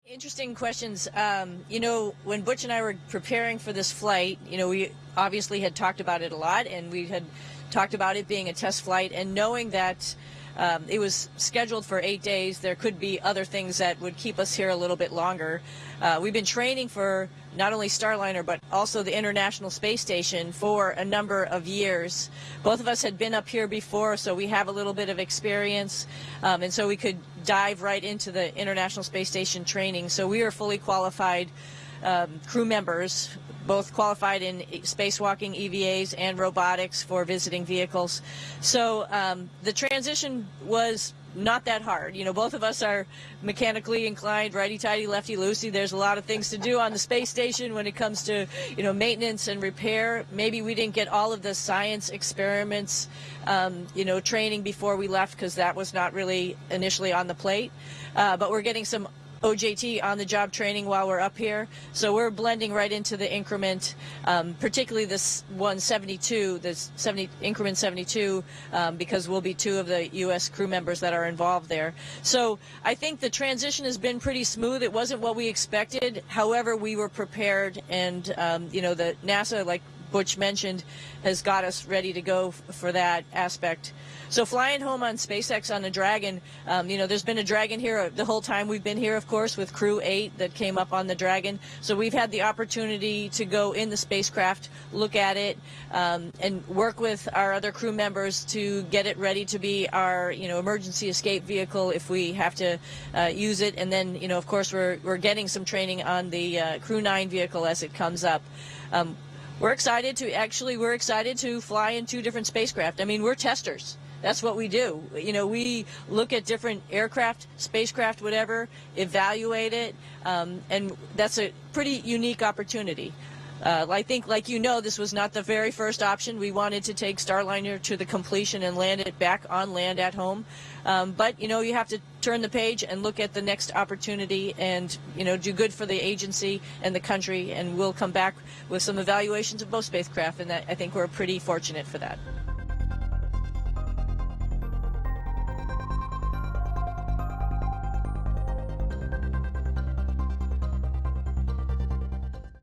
Interesting questions. When Butch and I were preparing for this flight, we obviously had talked about it a lot, and we had talked about it being a test flight, and knowing that it was scheduled for 8 days, there could be other things that would keep us here a little bit longer. We've been training for not only Starliner, but also the International Space Station for a number of years. Both of us had been up here before, so we have a little bit of experience, and so we could dive right into the International Space Station training. So we are fully qualified crew members, both qualified in spacewalking, EVAs, and robotics for visiting vehicles. So the transition was not that hard. Both of us are mechanically inclined, righty-tighty, lefty-loosey. There's a lot of things to do on the space station when it comes to, maintenance and repair. Maybe we didn't get all of the science experiments, training before we left, because that was not really initially on the plate. But we're getting some OJT on-the-job training while we're up here, so we're blending right into the increment, particularly this 172, increment 72, because we'll be two of the U.S. crew members that are involved there. So I think the transition has been pretty smooth. It wasn't what we expected. However, we were prepared, and the NASA, like Butch mentioned, has got us ready to go for that aspect. So flying home on SpaceX on the Dragon, there's been a Dragon here the whole time we've been here, of course, with Crew 8 that came up on the Dragon. So we've had the opportunity to go in the spacecraft, look at it, and work with our other crew members to get it ready to be our, emergency escape vehicle if we have to use it. And then, of course, we're getting some training on the Crew 9 vehicle as it comes up. We're excited to fly in two different spacecraft. I mean, we're testers. That's what we do. We look at different aircraft, spacecraft, whatever, evaluate it, and that's a pretty unique opportunity. I think, this was not the very first option. We wanted to take Starliner to the completion and land it back on land at home. But, you have to turn the page and look at the next opportunity and, do good for the agency and the country. And we'll come back with some evaluations of both spacecraft, and I think we're pretty fortunate for that.